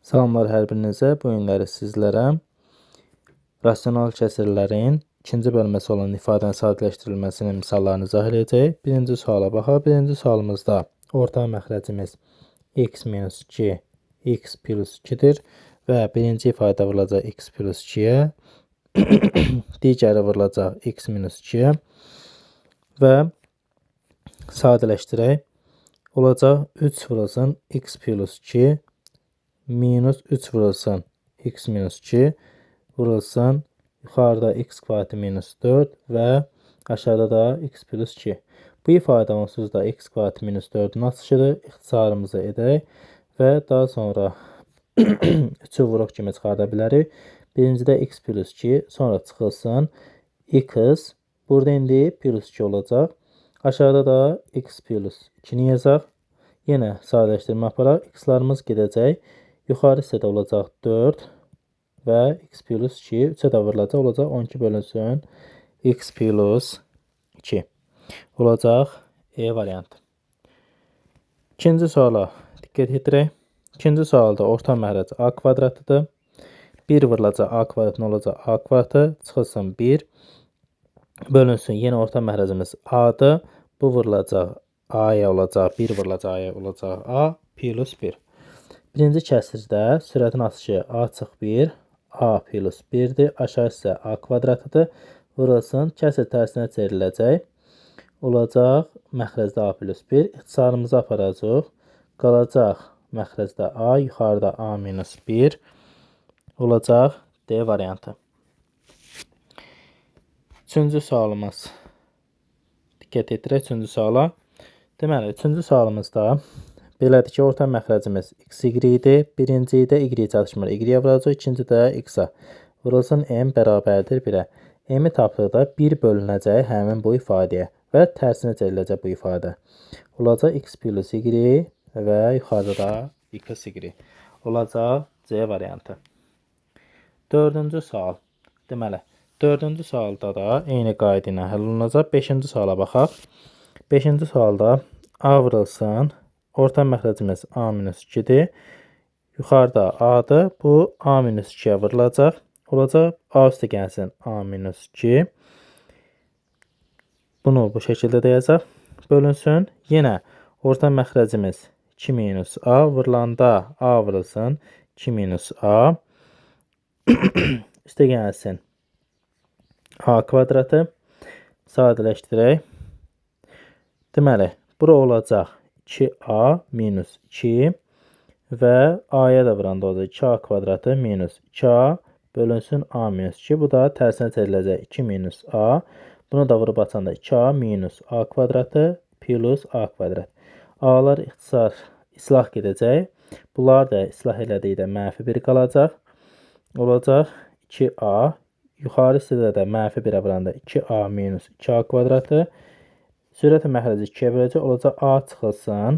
Salamlar hər birinizə. Bu günləri sizlərə rasional kəsrlərin ikinci bölməsi olan ifadənin sadələşdirilməsinin misallarını izah edəcək. Birinci suala baxaq. Birinci sualımızda orta məxrəcimiz x minus 2, x plus 2-dir və birinci ifadə vurulacaq x plus 2-yə, digəri vurulacaq x minus 2-yə və sadələşdirək. Olacaq 3 vurulsun x plus 2 minus 3 vurulsun x minus 2 vurulsun yuxarıda x kvadratı minus 4 və aşağıda da x plus 2. Bu ifadə onsuz da x kvadratı minus 4-ün açışıdır. İxtisarımızı edək və daha sonra 3-ü vuruq kimi çıxarda bilərik. Birincidə x plus 2, sonra çıxılsın x. Burada indi plus 2 olacaq. Aşağıda da x plus 2-ni yazaq. Yenə sadələşdirmə aparaq. X-larımız gedəcək. Yuxarı hissədə olacaq 4 və x plus 2 3-ə də vurulacaq. Olacaq 12 bölünsün x plus 2. Olacaq E variantı. İkinci suala diqqət yetirək. İkinci sualda orta məxrəc a kvadratıdır. 1 vurulacaq a kvadratına olacaq a kvadratı. Çıxılsın 1. Bölünsün. Yenə orta məxrəcimiz a-dır. Bu vurulacaq a-ya olacaq. 1 vurulacaq a-ya olacaq a plus 1. Birinci kəsirdə sürətin açışı a çıx 1, a plus 1-dir. Aşağı isə a kvadratıdır. Vurulsun. Kəsir tərsinə çevriləcək. Olacaq məxrəcdə a plus 1. İxtisarımızı aparacaq. Qalacaq məxrəcdə a, yuxarıda a minus 1. Olacaq D variantı. Üçüncü sualımız. Diqqət edirək üçüncü suala. Deməli, üçüncü sualımızda belədir ki, orta məxrəcimiz x, y-dir. Birincidə y çatışmır. Y-yə vuracaq. İkincidə x-a. Vurulsun m bərabərdir 1-ə. M-i tapdıqda 1 bölünəcək həmin bu ifadəyə və tərsinə çevriləcək bu ifadə. Olacaq x plus y və yuxarıda da x, y. Olacaq C variantı. Dördüncü sual. Deməli, dördüncü sualda da eyni qayda ilə həll olunacaq. Beşinci suala baxaq. Beşinci sualda a vurulsun. Orta məxrəcimiz a minus 2-dir. Yuxarıda a-dır. Bu a minus 2-yə vurulacaq. Olacaq a üstə gəlsin a minus 2. Bunu bu şəkildə də yazaq. Bölünsün. Yenə orta məxrəcimiz 2 minus a. Vurulanda a vurulsun. 2 minus a. Üstə gəlsin a kvadratı. Sadələşdirək. Deməli, bura olacaq 2a minus 2 və a-ya da vuranda olacaq 2a kvadratı minus 2a bölünsün a minus 2. Bu da tərsinə çevriləcək 2 minus a. Bunu da vurub açanda 2a minus a kvadratı plus a kvadrat. A-lar islah gedəcək. Bunlar da islah elədikdə mənfi 1 qalacaq. Olacaq 2a. Yuxarı hissədə də mənfi 1-ə vuranda 2a minus 2a kvadratı. Sürət məxrəci 2-yə böləcək. Olacaq a çıxılsın.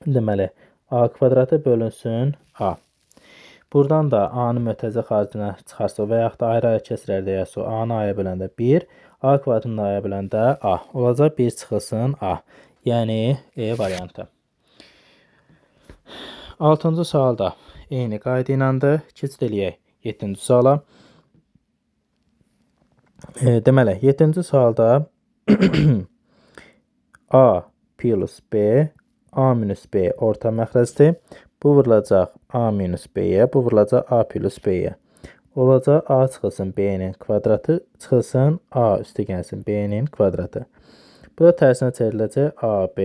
Deməli, a kvadratı bölünsün a. Buradan da a-nı mötərizə xaricində çıxarsa və yaxud da ayrı-ayrı kəsrlərdə yazsa, a-nı a-ya böləndə 1, a kvadratını a-ya böləndə a. Olacaq 1 çıxılsın a. Yəni E variantı. 6-cı sualda eyni qayda ilədir. Keçid eləyək 7-ci suala. Deməli, 7-ci sualda a plus b, a minus b orta məxrəcdir. Bu vurulacaq a minus b-yə, bu vurulacaq a plus b-yə. Olacaq a çıxılsın b-nin kvadratı, çıxılsın a üstə gəlsin b-nin kvadratı. Bu da tərsinə çevriləcək ab,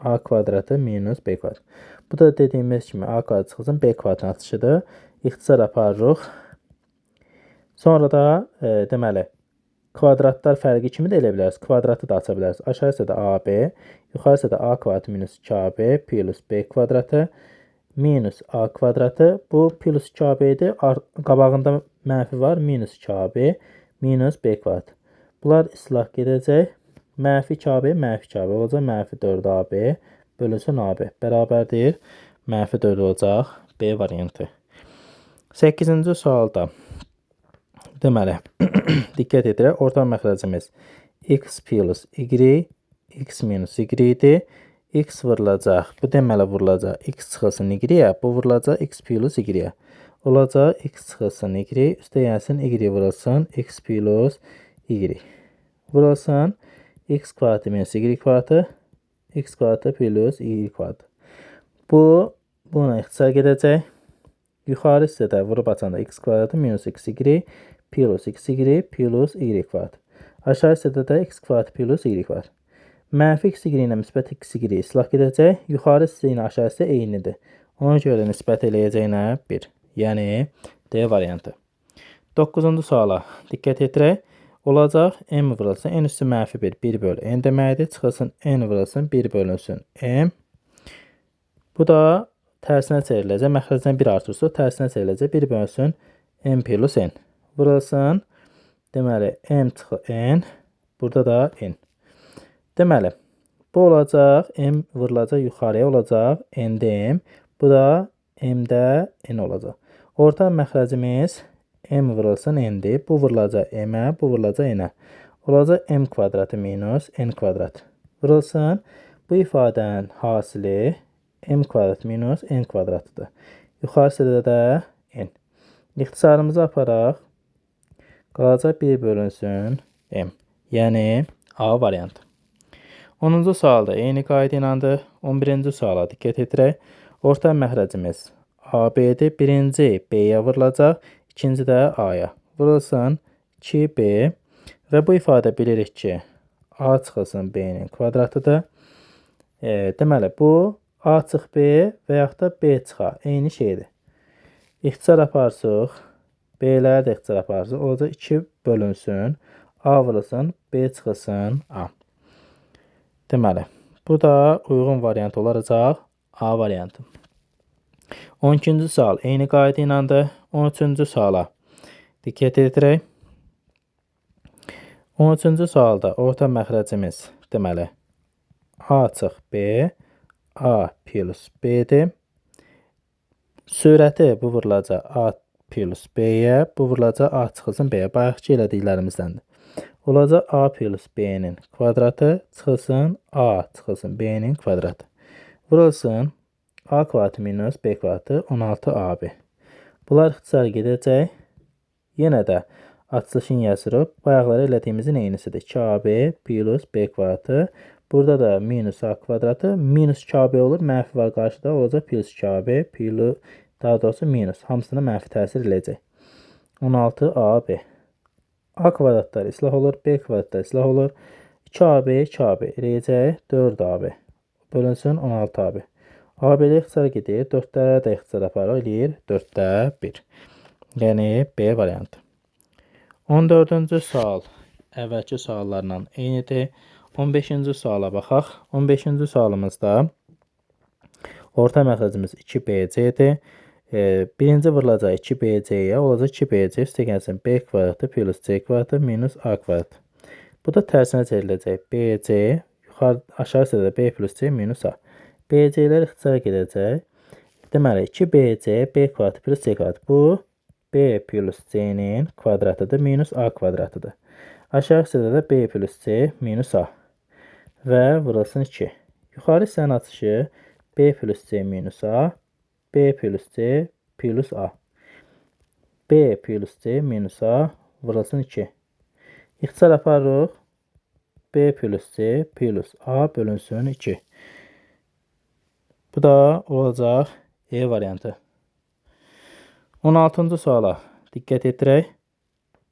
a kvadratı minus b kvadrat. Bu da dediyimiz kimi a kvadrat çıxılsın b kvadratın açışıdır. İxtisar aparırıq. Sonra da deməli, kvadratlar fərqi kimi də elə bilərsiniz. Kvadratı da aça bilərsiniz. Aşağı hissədə AB, yuxarı hissədə a kvadratı minus 2ab plus b kvadratı minus a kvadratı. Bu plus 2ab-dir. Qabağında mənfi var. Minus 2ab minus b kvadrat. Bunlar islah gedəcək. Mənfi 2ab, mənfi 2ab olacaq. Mənfi 4ab bölünsün ab. Bərabərdir. Mənfi 4 olacaq. B variantı. 8-ci sualda deməli, diqqət edirək. Orta məxrəcimiz x plus y, x minus y-dir. x vurulacaq. Bu deməli vurulacaq x çıxılsın y, bu vurulacaq x plus y. Olacaq x çıxılsın y, üstə gəlsin y vurulsun x plus y. Vurulsun x kvadratı minus y kvadratı, x kvadratı plus y kvadratı. Bu, buna ixtisar gedəcək. Yuxarı hissədə vurub açanda x kvadratı minus xy plus xy plus y kvadratı. Aşağı hissədə də x kvadratı plus y kvadratı. Mənfi xy ilə müsbət xy islah gedəcək. Yuxarı hissə ilə aşağı hissə eynidir. Ona görə nisbət eləyəcəyinə 1. Yəni D variantı. 9-cu suala diqqət edirək. Olacaq m vurulsun n üstü mənfi 1, 1 bölü n deməkdir. Çıxılsın n vurulsun 1 bölünsün m. Bu da tərsinə çevriləcək. Məxrəcdən 1 artırsa tərsinə çevriləcək. 1 bölünsün m plus n. Vurulsun. Deməli m çıxı n. Burada da n. Deməli, bu olacaq, m vurulacaq yuxarıya olacaq, n-də m, bu da m-də n olacaq. Orta məxrəcimiz m vurulsun n-dir, bu vurulacaq m-ə, bu vurulacaq n-ə. Olacaq m kvadratı minus n kvadrat. Vurulsun, bu ifadənin hasili m kvadrat minus n kvadratıdır. Yuxarı hissədə də n. İxtisarımızı aparaq, qalacaq 1 bölünsün m, yəni A variantı. 10-cu sualda eyni qayda ilədir. 11-ci suala diqqət edirək. Orta məxrəcimiz AB-dir. Birinci B-yə vurulacaq, ikinci də A-ya. Vurulsun 2B və bu ifadə bilirik ki, A çıxılsın B-nin kvadratıdır. Deməli, bu A çıx B və yaxud da B çıxa eyni şeydir. İxtisar aparsıq, B-ləri də ixtisar aparsıq. Olacaq 2 bölünsün, A vurulsun, B çıxılsın A. Deməli, bu da uyğun variant olacaq A variantı. 12-ci sual eyni qayda ilədir. 13-cü suala diqqət edirək. 13-cü sualda orta məxrəcimiz deməli A çıx B, A plus B-dir. Sürəti bu vurulacaq A plus B-yə, bu vurulacaq A çıxılsın B-yə. Bayaqki elədiklərimizdəndir. Olacaq A plus B-nin kvadratı çıxılsın A çıxılsın B-nin kvadratı. Vurulsun A kvadratı minus B kvadratı 16AB. Bunlar ixtisar gedəcək. Yenə də açılışını yazırıq. Bayaqları elədiyimizin eynisidir. 2AB plus B kvadratı. Burada da minus A kvadratı. Minus 2AB olur. Mənfi var qarşıda. Olacaq plus 2AB plus daha doğrusu minus. Hamısına mənfi təsir eləyəcək. 16AB. A kvadratlar islah olur. B kvadratlar islah olur. 2AB 2AB eləyəcək. 4AB. Bölünsün 16AB. AB-də ixtisar gedir. 4-lərə də ixtisar aparaq. Eləyir 4-də 1. Yəni B variantı. 14-cü sual əvvəlki suallarla eynidir. 15-ci suala baxaq. 15-ci sualımızda orta məxrəcimiz 2BC-dir. Birinci vurulacaq 2BC-yə, olacaq 2BC üstə gəlsin B kvadratı plus C kvadratı minus A kvadratı. Bu da tərsinə çevriləcək. BC, aşağı hissədə B plus C minus A. BC-lər ixtisara gedəcək. Deməli, 2BC, B kvadratı plus C kvadratı. Bu, B plus C-nin kvadratıdır, minus A kvadratıdır. Aşağı hissədə də B plus C minus A. Və vurulsun 2. Yuxarı hissənin açışı B plus C minus A. B plus C plus A. B plus C minus A vurulsun 2. İxtisar aparırıq. B plus C plus A bölünsün 2. Bu da olacaq E variantı. 16-cı suala diqqət edirək.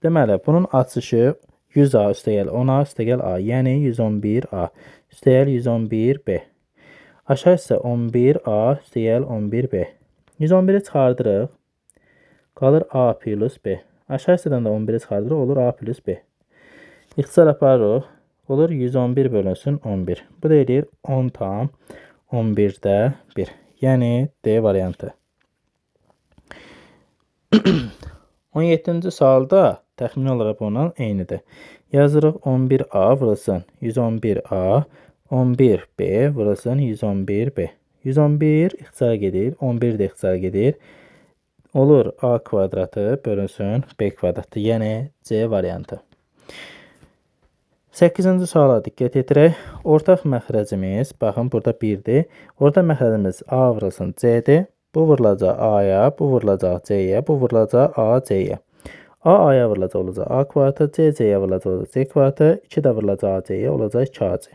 Deməli, bunun açışı 100A üstəgəl 10A üstəgəl A. Yəni 111A üstəgəl 111B. Aşağı hissə 11A üstəgəl 11B. 111-i çıxardırıq. Qalır A plus B. Aşağı hissədən də 11-i çıxardırıq. Olur A plus B. İxtisar aparırıq. Olur 111 bölünsün 11. Bu da eləyir 10 tam 11-də 1. Yəni D variantı. 17-ci sualda təxmini olaraq bununla eynidir. Yazırıq 11A vurulsun 111A, 11B vurulsun 111B. 111 ixtisara gedir, 11 də ixtisara gedir. Olur A kvadratı bölünsün B kvadratı, yəni C variantı. 8-ci suala diqqət yetirək. Ortaq məxrəcimiz, baxın burada 1-dir. Orta məxrəcimiz A vurulsun C-dir. Bu vurulacaq A-ya, bu vurulacaq C-yə, bu vurulacaq A-C-yə. A-ya vurulacaq olacaq A kvadratı, C-C-yə vurulacaq olacaq C kvadratı, 2 də vurulacaq A-C-yə olacaq 2AC.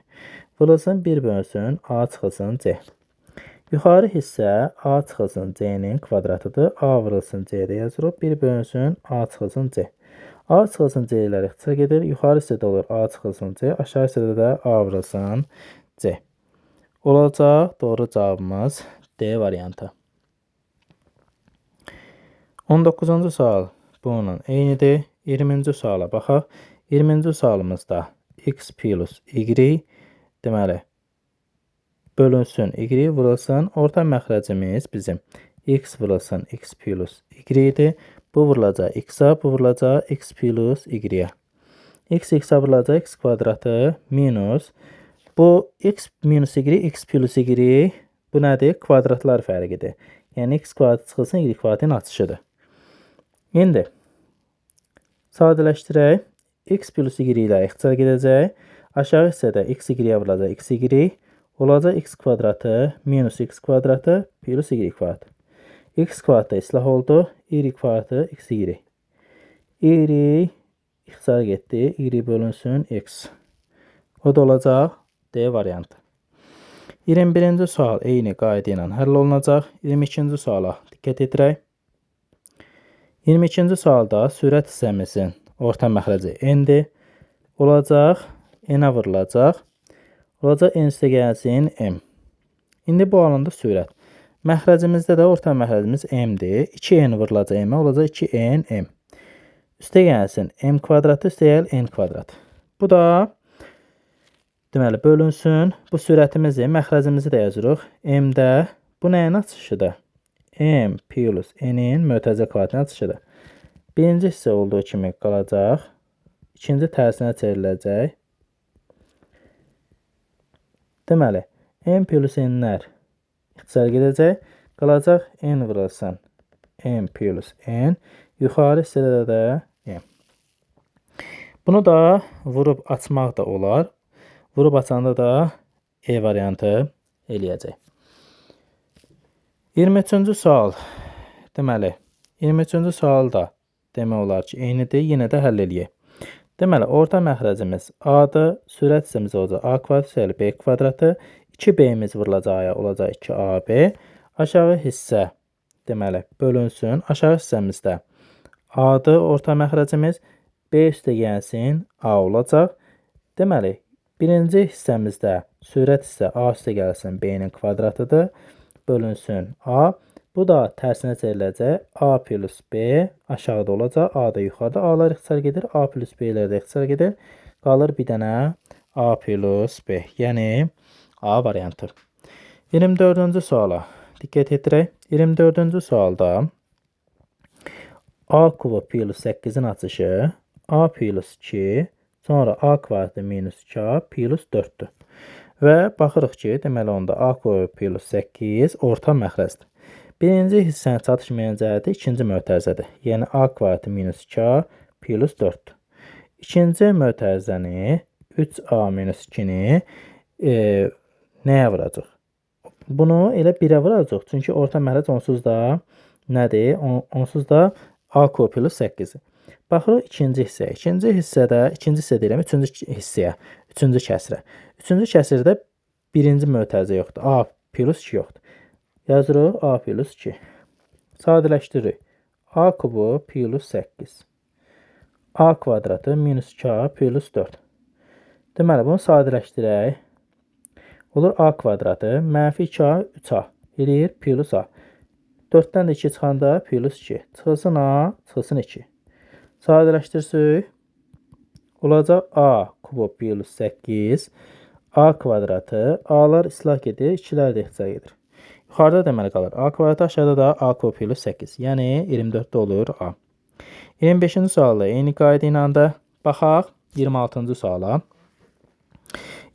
Vurulsun 1 bölünsün A çıxılsın C. Yuxarı hissə A çıxılsın C-nin kvadratıdır. A vurulsun C-də yazırıq. 1 bölünsün A çıxılsın C. A çıxılsın C ilə ixtisar gedir. Yuxarı hissədə olur A çıxılsın C. Aşağı hissədə də A vurulsun C. Olacaq doğru cavabımız D variantı. 19-cu sual bunun eynidir. 20-ci suala baxaq. 20-ci sualımızda x plus y deməli bölünsün y vurulsun. Orta məxrəcimiz bizim x vurulsun x plus y idi. Bu vurulacaq x-a, bu vurulacaq x plus y-yə. X-a vurulacaq x kvadratı minus. Bu x minus y, x plus y bu nədir? Kvadratlar fərqidir. Yəni x kvadratı çıxılsın y kvadratın açışıdır. İndi sadələşdirək. X plus y ilə ixtisar gedəcək. Aşağı hissədə x y-yə vurulacaq x y. Olacaq x kvadratı minus x kvadratı plus y kvadratı. X kvadratı islah oldu. Y kvadratı x y. Y ixtisar getdi. Y bölünsün x. O da olacaq D variantı. 21-ci sual eyni qayda ilə həll olunacaq. 22-ci suala diqqət edirək. 22-ci sualda sürət hissəmizin orta məxrəci n-dir. Olacaq n-ə vurulacaq. Olacaq n üstə gəlsin m. İndi bu alanda sürət. Məxrəcimizdə də orta məxrəcimiz m-dir. 2n vurulacaq m-ə olacaq 2n m. Üstə gəlsin m kvadratı üstə gəl n kvadrat. Bu da deməli bölünsün. Bu sürətimizi, məxrəcimizi də yazırıq. M-də bu nəyin açışıdır? M plus n-in mötərizə kvadratının açışıdır. Birinci hissə olduğu kimi qalacaq. İkinci tərsinə çevriləcək. Deməli, m plus n-lər ixtisar gedəcək. Qalacaq n vurulsun m plus n. Yuxarı hissədə də m. Bunu da vurub açmaq da olar. Vurub açanda da E variantı eləyəcək. 23-cü sual. Deməli, 23-cü sual da demək olar ki, eynidir. Yenə də həll eləyək. Deməli, orta məxrəcimiz A-dır. Sürət hissəmiz olacaq A kvadratı, B kvadratı. 2B-miz vurulacaq A-ya, olacaq 2AB. Aşağı hissə, deməli, bölünsün. Aşağı hissəmizdə A-dır orta məxrəcimiz. B üstə gəlsin A olacaq. Deməli, birinci hissəmizdə sürət hissə A üstə gəlsin B-nin kvadratıdır. Bölünsün A. Bu da tərsinə çevriləcək. A plus B aşağıda olacaq. A da yuxarıda. A-lar ixtisar gedir. A plus B-lər də ixtisar gedir. Qalır bir dənə A plus B. Yəni A variantı. 24-cü suala diqqət edirək. 24-cü sualda A kubu plus 8-in açışı A plus 2 sonra A kvadratı minus 2A plus 4-dür. Və baxırıq ki, deməli onda A kubu plus 8 orta məxrəcdir. Birinci hissənin çatışmayan cəhəti ikinci mötərizədir. Yəni A kvadratı minus 2A plus 4-dür. İkinci mötərizəni 3A minus 2-ni nəyə vuracaq? Bunu elə 1-ə vuracaq. Çünki orta məxrəc onsuz da nədir? Onsuz da A kubu plus 8-dir. Baxırıq ikinci hissəyə. İkinci hissə deyirəm, üçüncü hissəyə, üçüncü kəsrə. Üçüncü kəsrdə birinci mötərizə yoxdur. A plus 2 yoxdur. Yazırıq A plus 2. Sadələşdiririk. A kubu plus 8. A kvadratı minus 2A plus 4. Deməli, bunu sadələşdirək. Olur A kvadratı mənfi 2A 3A. Eləyir plus A. 4-dən də 2 çıxanda plus 2. Çıxılsın A, çıxılsın 2. Sadələşdirsək. Olacaq A kubu plus 8. A kvadratı. A-lar islah gedir. 2-lər də ixtisar gedir. Yuxarıda deməli qalır A kvadratı. Aşağıda da A kubu plus 8. Yəni 24-də olur A. 25-ci sualda eyni qayda ilə də baxaq 26-cı suala.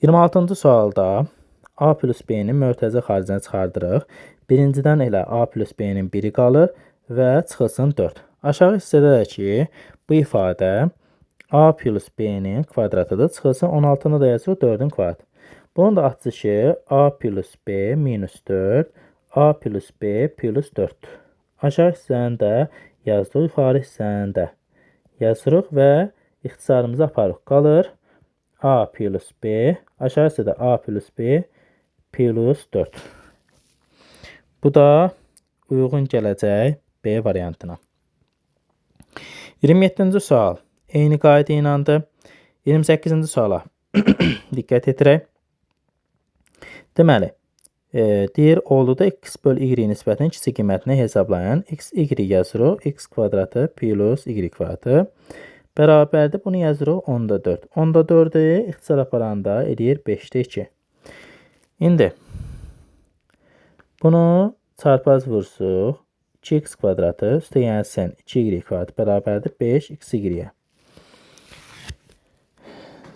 26-cı sualda A plus B-nin mötərizə xaricinə çıxardırıq. Birincidən elə A plus B-nin biri qalır və çıxılsın 4. Aşağı hissədə də ki, bu ifadə A plus B'nin kvadratıdır. Çıxılsın 16-nı da yazırıq 4-ün kvadratı. Bunun da açışı A plus B minus 4, A plus B plus 4. Aşağı hissəndə yazdıq, yuxarı hissəndə yazırıq və ixtisarımızı aparıq. Qalır A plus B, aşağı hissədə A plus B plus 4. Bu da uyğun gələcək B variantına. 27-ci sual. Eyni qayda iləndir. 28-ci suala diqqət edirək. Deməli, deyir, olduqda x böl y nisbətinin kiçik qiymətini hesablayan x, y yazırıq. X kvadratı plus y kvadratı bərabərdir. Bunu yazırıq 10-da 4. 10-da 4'ü ixtisar aparanda edir 5'də 2. İndi bunu çarpaz vursuq. 2x kvadratı üstə gəlsin 2y kvadratı bərabərdir 5xy.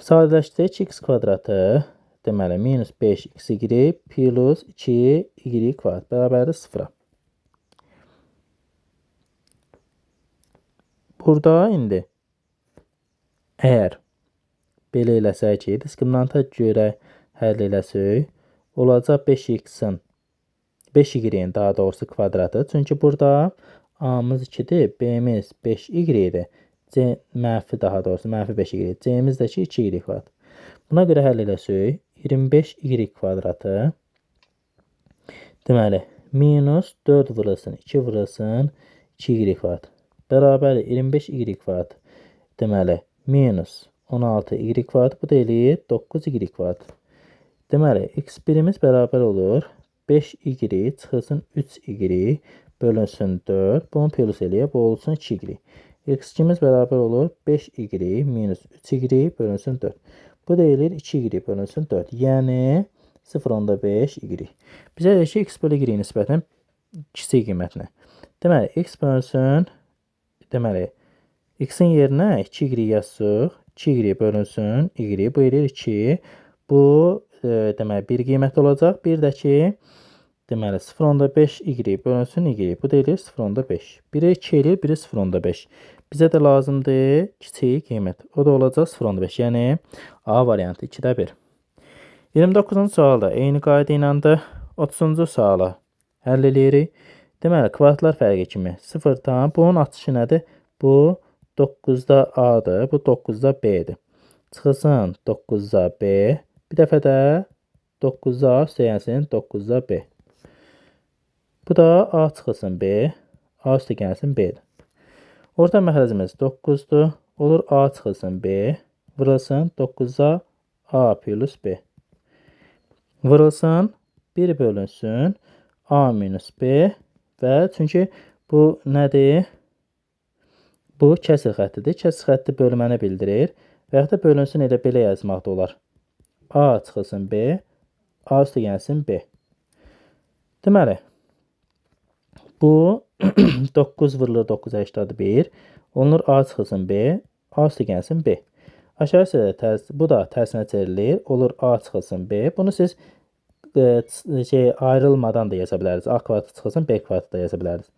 Sadələşdirək, x kvadratı deməli minus 5xy plus 2y kvadrat bərabərdir 0. Burada indi əgər belə eləsək ki, diskriminanta görə həll eləsək, olacaq 5y-in daha doğrusu kvadratı. Çünki burada a-mız 2'dir, b-miz 5y-dir. C mənfi daha doğrusu mənfi 5y. C-miz də 2y kvadrat. Buna görə həll eləsək, 25y kvadratı deməli minus 4 vurulsun 2 vurulsun 2y kvadrat bərabərdir 25y kvadrat. Deməli minus 16y kvadrat, bu da eləyir 9y kvadrat. Deməli x birimiz bərabər olur 5y çıxılsın 3y bölünsün 4. Bunu plus eləyir, bu olsun 2y. X2'miz bərabər olur 5y minus 3y bölünsün 4. Bu da eləyir 2y bölünsün 4. Yəni 0.5y. Bizə deyir ki, x bölü y nisbətən kiçik qiymətinə. Deməli x bölünsün, deməli x-in yerinə 2y yazsıq. 2y bölünsün y, bu eləyir 2. Bu deməli bir qiymət olacaq. Bir də ki, deməli 0.5y bölünsün y. Bu da eləyir 0.5. Biri 2 eləyir, biri 0.5. Bizə də lazımdır kiçik qiymət. O da olacaq 0.5. Yəni A variantı 2-də 1. 29-cu sualda eyni qayda iləndir. 30-cu suala həll eləyirik. Deməli kvadratlar fərqi kimi 0-dan bunun açışı nədir? Bu 9'da A-dır, bu 9'da B-dir. Çıxılsın 9'da B. Bir dəfə də 9'da A üstə gəlsin 9'da B. Bu da A çıxılsın B. A üstə gəlsin B-dir. Orta məxrəcimiz 9'dur. Olur A çıxılsın B. Vurulsun 9'da A plus B. Vurulsun 1 bölünsün A minus B. Və çünki bu nədir? Bu kəsir xəttidir. Kəsir xətti bölməni bildirir. Və yaxud da bölünsün elə belə yazmaq da olar. A çıxılsın B. A üstə gəlsin B. Deməli bu 9 vurulur 9'a eşitdir 1. Olunur A çıxılsın B. A üstə gəlsin B. Aşağı hissədə bu da tərsinə çevrilir. Olur A çıxılsın B. Bunu siz ayrılmadan da yaza bilərsiniz. A kvadratı çıxılsın B kvadratı da yaza bilərsiniz.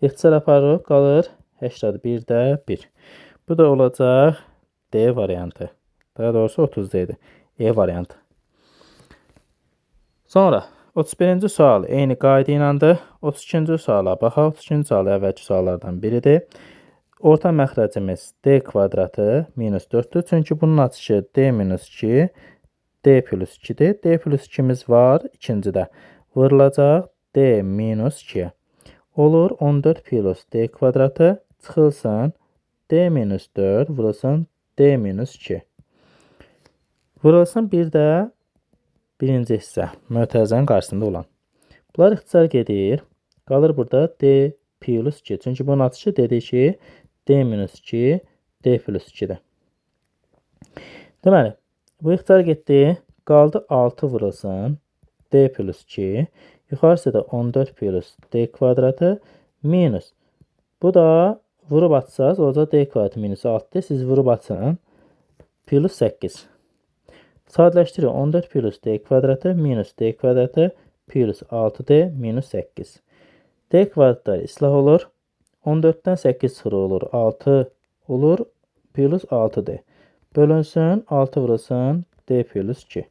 İxtisar aparırıq. Qalır 81'də 1. Bu da olacaq D variantı. Daha doğrusu 30'daydı. E variantı. Sonra 31-ci sual eyni qayda iləndir. 32-ci suala baxaq. 32-ci sual əvvəlki suallardan biridir. Orta məxrəcimiz D kvadratı minus 4'dür. Çünki bunun açışı D minus 2, D plus 2'dir. D plus 2'miz var ikincidə. Vurulacaq D minus 2. Olur 14 plus D kvadratı çıxılsın D minus 4 vurulsun D minus 2. Vurulsun bir də birinci hissə mötərizənin qarşısında olan. Bunlar ixtisar gedir. Qalır burada D plus 2. Çünki bunun açışı dedik ki D minus 2 D plus 2'dir. Deməli bu ixtisar getdi. Qaldı 6 vurulsun D plus 2. Yuxarısı da 14 plus D kvadratı minus. Bu da vurub atsaz olacaq D kvadratı minus 6'dır. Siz vurub atın plus 8. Sadələşdirir 14 plus D kvadratı minus D kvadratı plus 6D minus 8. D kvadratlar islah olur. 14'dən 8 çıxır olur 6 olur. plus 6D. Bölünsün 6 vurulsun D plus 2.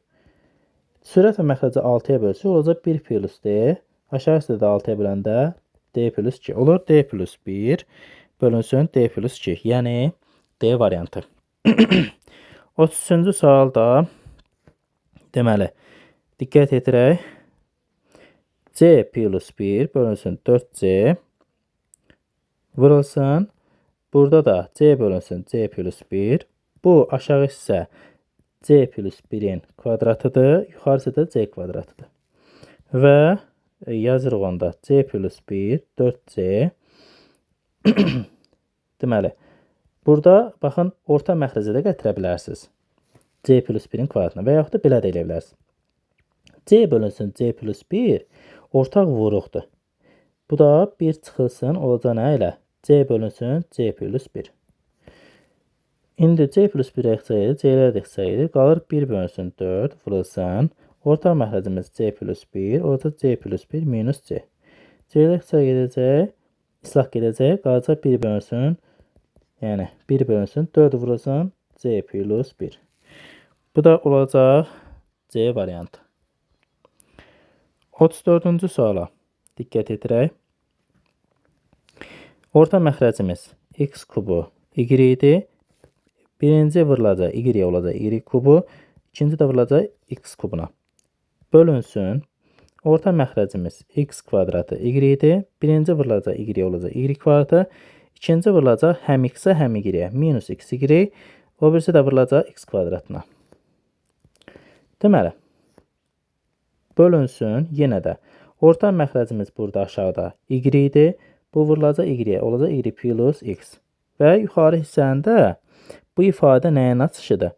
Sürət və məxrəci 6-ya bölsək olacaq 1 plus D. Aşağı üstə də 6-ya böləndə D plus 2 olur. D plus 1 bölünsün D plus 2. Yəni D variantı. 33-cü sualda deməli diqqət edirək. C plus 1 bölünsün 4C vurulsun. Burada da C bölünsün C plus 1. Bu aşağı hissə C plus 1'in kvadratıdır. Yuxarısı da C kvadratıdır. Və yazırıq onda C plus 1 4C. Deməli, burada baxın orta məxrəci də gətirə bilərsiniz. C plus 1'in kvadratına və yaxud da belə də eləyə bilərsiniz. C bölünsün C plus 1 ortaq vuruqdur. Bu da 1 çıxılsın olacaq nə ilə? C bölünsün C plus 1. İndi C plus 1 əxsəyidir, C'lər də əxsəyidir. Qalır 1 bölünsün 4 vurulsun. Ortaq məxrəcimiz C plus 1 olacaq C plus 1 minus C. C'lər əxsəy gedəcək, islah gedəcək. Qalacaq 1 bölünsün, yəni 1 bölünsün 4 vurulsun C plus 1. Bu da olacaq C variantı. 34-cü suala diqqət edirək. Orta məxrəcimiz x kubu y idi. Birinci vurulacaq y olacaq y kubu. İkinci də vurulacaq x kubuna. Bölünsün. Orta məxrəcimiz x kvadratı y idi. Birinci vurulacaq y olacaq y kvadratı. İkinci vurulacaq həm x-ə həm y-ə. Minus x y. O birisi də vurulacaq x kvadratına. Deməli, bölünsün yenə də. Orta məxrəcimiz burada aşağıda y idi. Bu vurulacaq y olacaq y plus x. Və yuxarı hissəndə bu ifadə nəyin açışıdır?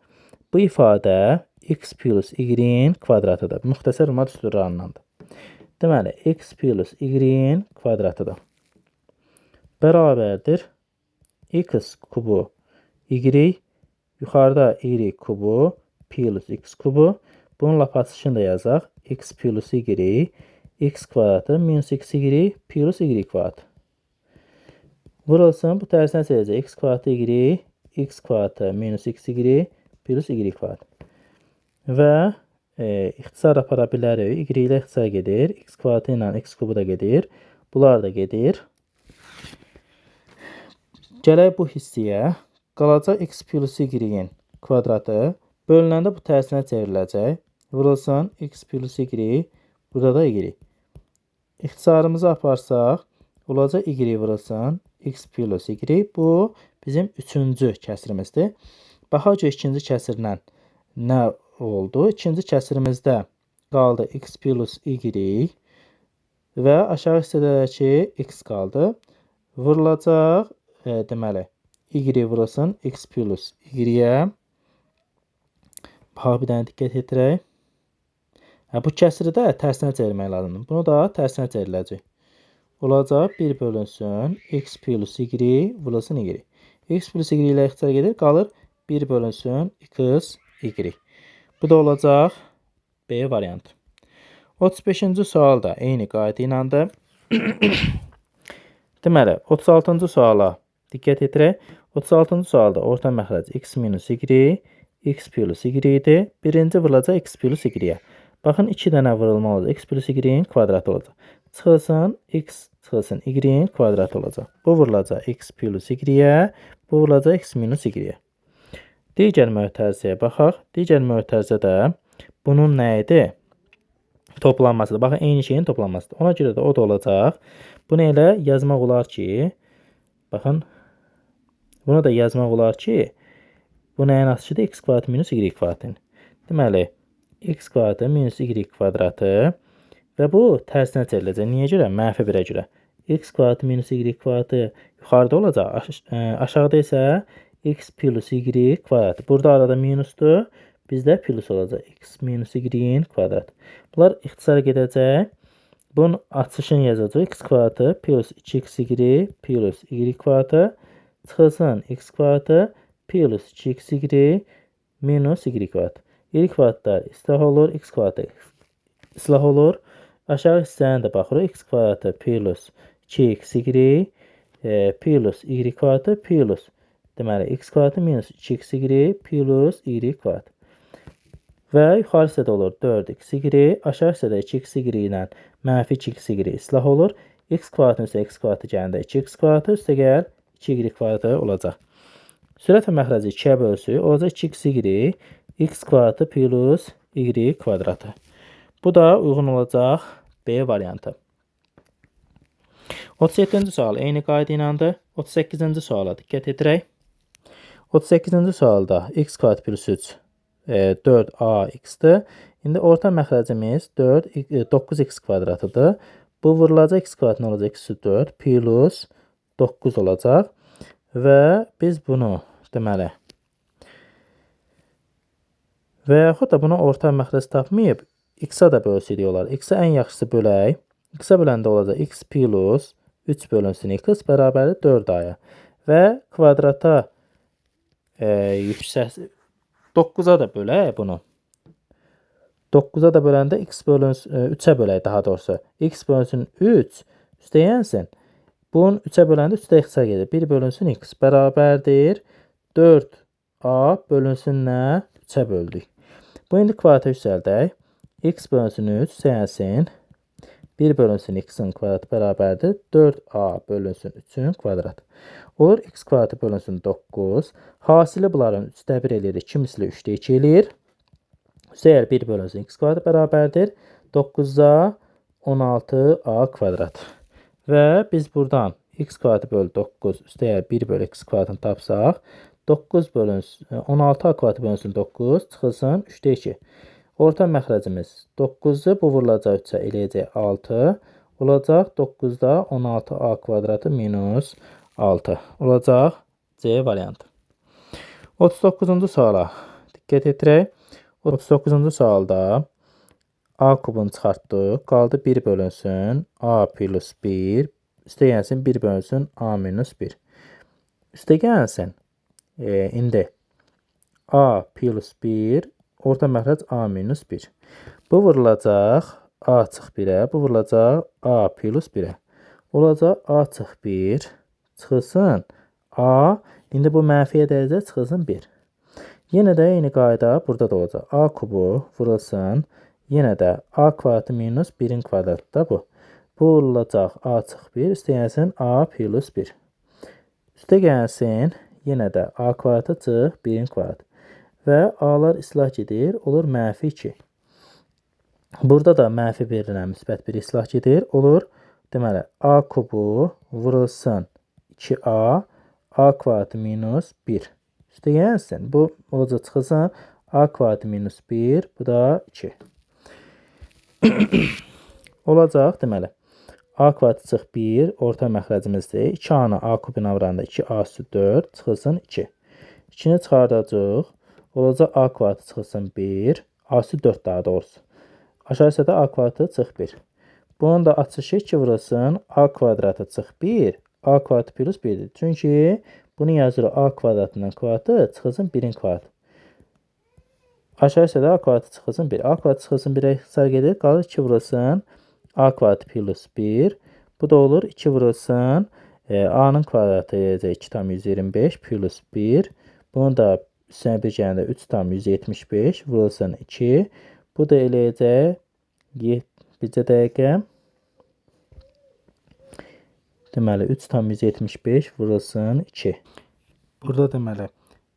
Bu ifadə x plus y-in kvadratıdır. Müxtəsər roma düsturlarındandır. Deməli, x plus y-in kvadratıdır. Bərabərdir. X kubu y, yuxarıda y kubu plus x kubu. Bunun lap açışını da yazaq. X plus y, x kvadratı minus x y plus y kvadratı. Vurulsun, bu tərsinə çəkəcək. X kvadratı y, x kvadratı minus x y plus y kvadratı. Və ixtisar apara bilərik. Y ilə ixtisar gedir. X kvadratı ilə x kubu da gedir. Bunlar da gedir. Gələk bu hissəyə. Qalacaq x plus y-in kvadratı. Bölünəndə bu tərsinə çevriləcək. Vurulsun x plus y. Burada da y. İxtisarımızı aparsaq. Olacaq y vurulsun. X plus y. Bu bizim 3-cü kəsirimizdir. Baxaq ki, ikinci kəsirlə nə oldu? İkinci kəsirimizdə qaldı x plus y və aşağı hissədəki x qaldı. Vurulacaq, deməli, y vurulsun x plus y-yə. Baxaq bir dənə diqqət edirək. Bu kəsiri də tərsinə çevirmək lazımdır. Bunu da tərsinə çevriləcək. Olacaq 1 bölünsün x plus y vurulsun y. X plus y ilə ixtisar gedir. Qalır 1 bölünsün x y. Bu da olacaq B variantı. 35-ci sual da eyni qayda ilədir. Deməli, 36-cı suala diqqət edirək. 36-cı sualda orta məxrəc x minus y, x plus y idi. Birinci vurulacaq x plus y-yə. Baxın, 2 dənə vurulma olacaq. X plus y-in kvadratı olacaq. Çıxılsın, x çıxılsın, y-in kvadratı olacaq. Bu vurulacaq x plus y-yə, bu vurulacaq x minus y-yə. Digər mötərizəyə baxaq. Digər mötərizə də bunun nə idi? Toplanmasıdır. Baxın, eyni şeyin toplanmasıdır. Ona görə də o da olacaq. Bunu elə yazmaq olar ki, baxın, bunu da yazmaq olar ki, bu nəyin açışıdır? X kvadratı minus y kvadratın. Deməli, x kvadratı minus y kvadratı və bu tərsinə çevriləcək. Niyə görə? Mənfi 1-ə görə. X kvadratı minus y kvadratı yuxarıda olacaq. Aşağıda isə x plus y kvadratı. Burada arada minusdur. Bizdə plus olacaq. X minus y-in kvadratı. Bunlar ixtisara gedəcək. Bunun açışını yazacaq. X kvadratı plus 2xy plus y kvadratı. Çıxılsın x kvadratı plus 2xy minus y kvadratı. Y kvadratlar islah olur. X kvadratı islah olur. Aşağı hissəyə də baxırıq. X kvadratı plus 2xy plus y kvadratı plus deməli, x kvadratı minus 2xy plus y kvadrat. Və yuxarı hissədə olur 4xy, aşağı hissədə 2xy ilə mənfi 2xy islah olur. X kvadratın üstə x kvadratı gələndə 2x kvadratı üstə gəl 2y kvadratı olacaq. Sürət və məxrəci 2-yə bölsək, olacaq 2xy x kvadratı plus y kvadratı. Bu da uyğun olacaq B variantı. 37-ci sual eyni qayda iləndir. 38-ci suala diqqət edirək. 38-ci sualda x kvadrat plus 3 4ax-dir. İndi orta məxrəcimiz 9x kvadratıdır. Bu vurulacaq x kvadratı olacaq eksi 4 plus 9 olacaq. Və biz bunu deməli və yaxud da bunu orta məxrəc tapmayıb x-a da bölsəydik olar. X-a ən yaxşısı bölək. X-a böləndə olacaq x plus 3 bölünsün x bərabərdir 4a-ya. Və kvadrata yüksək 9-a da bölək bunu. 9-a da böləndə x bölünsün 3-ə bölək daha doğrusu. X bölünsün 3 üstə yensin. Bunun 3-ə böləndə 3-də x-a gedir. 1 bölünsün x bərabərdir 4a bölünsün nə? 3-ə böldük. Bu indi kvadrata yüksəldək. X bölünsün 3 səyənsin. 1 bölünsün x-in kvadratı bərabərdir 4a bölünsün 3-ün kvadratı. Olur x kvadratı bölünsün 9. Hasili bunların 3-də 1 eləyir. 2 misli 3-də 2 eləyir. Üstəgəl 1 bölünsün x kvadratı bərabərdir 9-a 16a kvadrat. Və biz buradan x kvadratı bölü 9 üstəgəl 1 bölü x kvadratını tapsaq 9 bölünsün 16a kvadratı bölünsün 9 çıxılsın 3-də 2. Orta məxrəcimiz 9-dur. Bu vurulacaq 3-ə eləyəcək 6. Olacaq 9-da 16a kvadratı minus 6. Olacaq C variantı. 39-cu suala diqqət edirək. 39-cu sualda a kubunu çıxartdıq. Qaldı 1 bölünsün a plus 1. Üstə gəlsin 1 bölünsün a minus 1. Üstə gəlsin indi a plus 1 orta məxrəc a minus 1. Bu vurulacaq a çıx 1-ə. Bu vurulacaq a plus 1-ə. Olacaq a çıx 1 çıxılsın a. İndi bu mənfiyə dəyəcək çıxılsın 1. Yenə də eyni qayda burada da olacaq. A kubu vurulsun. Yenə də a kvadratı minus 1-in kvadratı da bu. Bu vurulacaq a çıx 1. Üstə gəlsin a plus 1. Üstə gəlsin yenə də a kvadratı çıx 1-in kvadratı. Və a'lar islah gedir. Olur mənfi 2. Burada da mənfi 1 ilə müsbət 1 islah gedir. Olur deməli a kubu vurulsun 2a. A kvadratı minus 1. Üstə gəlsin. Bu olacaq çıxılsın a kvadratı minus 1. Bu da 2. Olacaq deməli. A kvadratı çıx 1. Orta məxrəcimizdir. 2a-nı a kubuna vuranda 2a üstü 4. Çıxılsın 2. 2-ni çıxardacaq. Olacaq a kvadratı çıxılsın 1. A üstü 4 daha doğrusu. Aşağı hissədə a kvadratı çıx 1. Bunun da açışı 2 vurulsun. A kvadratı çıx 1. A kvadratı plus 1'dir. Çünki bunu yazırıq a kvadratının kvadratı çıxılsın 1-in kvadratı. Aşağı hissədə a kvadratı çıxılsın 1. A kvadratı çıxılsın 1-ə ixtisar gedir. Qalır 2 vurulsun a kvadratı plus 1. Bu da olur 2 vurulsun a-nın kvadratı eləyəcək 2 tam 125 plus 1. Bunu da üstünə bir gələndə 3 tam 175 vurulsun 2. Bu da eləyəcək bircə dəqiqə. Deməli 3 tam 175 vurulsun 2. Burada deməli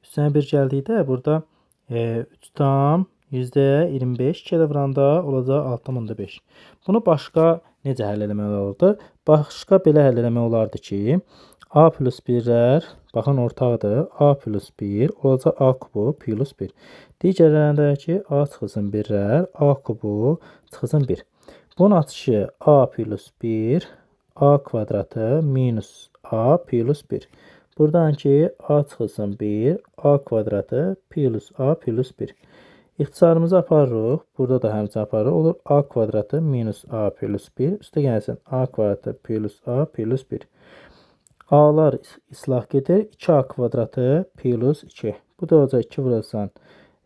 üstünə bir gəldikdə burada 3 tam %25 2 ilə vuranda olacaq 6,5. Bunu başqa necə həll eləmək olardı? Başqa belə həll eləmək olardı ki, a plus 1'lər baxın ortaqdır. A plus 1 olacaq a kubu plus 1. Digərlərində ki a çıxılsın 1'lər a kubu çıxılsın 1. Bunun açışı a plus 1 a kvadratı minus a plus 1. Buradan ki a çıxılsın 1 a kvadratı plus a plus 1. İxtisarımızı aparırıq. Burada da həmçinin aparırıq. Olur a kvadratı minus a plus 1. Üstə gəlsin a kvadratı plus a plus 1. A'lar islah gedir. 2a kvadratı plus 2. Bu da olacaq 2 vurulsan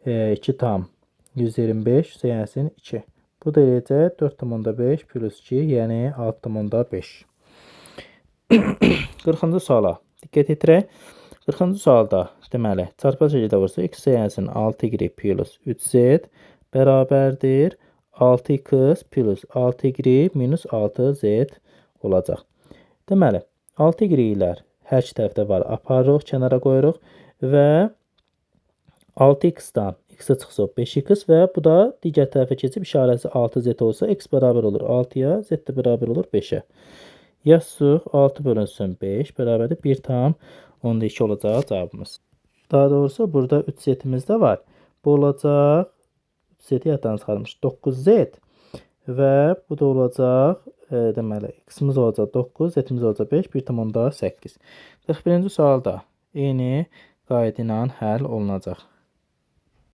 2 tam 125 üstə gəlsin 2. Bu da eləyəcək 4,5 plus 2 yəni 6,5. 40-cı suala diqqət edirək. 40-cı sualda deməli çarpı şəkildə vursa x siyahısının 6y plus 3z bərabərdir 6x plus 6y minus 6z olacaq. Deməli 6y-lər hər iki tərəfdə var, aparırıq, kənara qoyuruq və 6x-dan x-ə çıxsa 5x və bu da digər tərəfə keçib işarəsi 6z olsa x bərabər olur 6-ya, z də bərabər olur 5-ə. Yazsıq 6 bölünsün 5 bərabərdir 1,2 olacaq cavabımız. Daha doğrusu burada 3z-imiz də var. Bu olacaq 3z-i yaddan çıxarmış 9z və bu da olacaq deməli x-imiz olacaq 9, z-imiz olacaq 5, 1,8. 41-ci sualda eyni qayda ilə həll olunacaq.